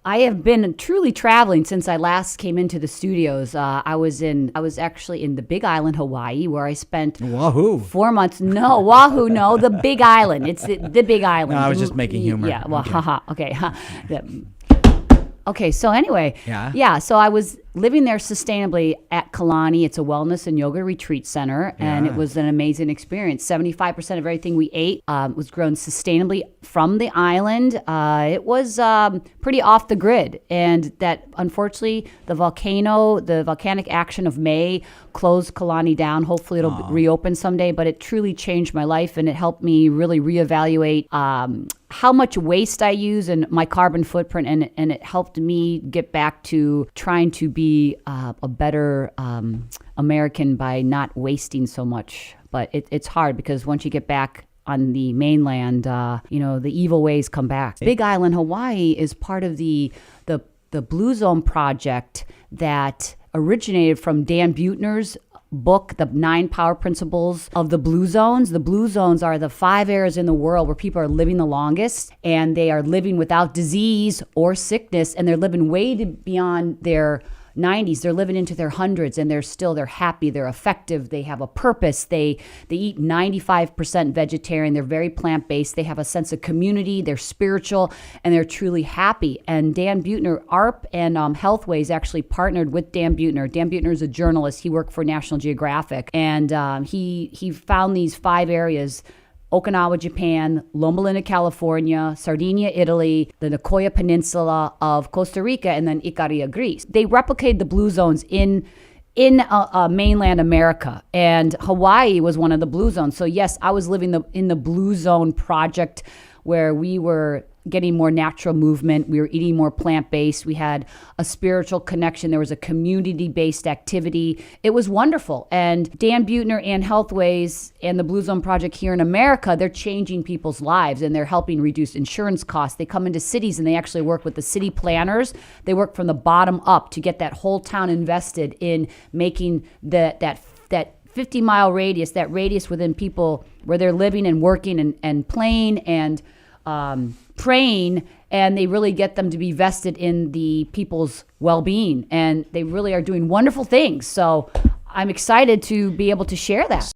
I have been truly traveling since I last came into the studios. I was actually in the Big Island, Hawaii, where I spent Wahoo. 4 months. No, Oahu, no, the Big Island. It's the Big Island. No, I was just making humor. Yeah, well, Okay. haha, okay. Okay, so anyway, Yeah. so I was living there sustainably at Kalani. It's a wellness and yoga retreat center, and it was an amazing experience. 75% of everything we ate was grown sustainably from the island. It was pretty off the grid, and that unfortunately the volcanic action of May closed Kalani down. Hopefully it'll reopen someday, but it truly changed my life, and it helped me really reevaluate how much waste I use and my carbon footprint, and it helped me get back to trying to be a better American by not wasting so much. But it's hard because once you get back on the mainland, the evil ways come back. Big Island, Hawaii is part of the Blue Zone project that originated from Dan Buettner's book, The 9 Power Principles of the Blue Zones. The Blue Zones are the 5 areas in the world where people are living the longest, and they are living without disease or sickness, and they're living way beyond their 90s. They're living into their hundreds, and they're happy, they're effective, they have a purpose. They eat 95% vegetarian, they're very plant-based, they have a sense of community, they're spiritual, and they're truly happy. And Dan Buettner, ARP and Healthways actually partnered with Dan Buettner. Dan Buettner is a journalist. He worked for National Geographic, and he found these 5 areas: Okinawa, Japan, Loma Linda, California, Sardinia, Italy, the Nicoya Peninsula of Costa Rica, and then Icaria, Greece. They replicated the blue zones in mainland America, and Hawaii was one of the blue zones. So yes, I was living in the blue zone project where we were getting more natural movement. We were eating more plant-based. We had a spiritual connection. There was a community-based activity. It was wonderful. And Dan Buettner and Healthways and the Blue Zone Project here in America, they're changing people's lives, and they're helping reduce insurance costs. They come into cities and they actually work with the city planners. They work from the bottom up to get that whole town invested in making that 50-mile radius, that radius within people where they're living and working and playing and praying, and they really get them to be vested in the people's well-being, and they really are doing wonderful things. So I'm excited to be able to share that.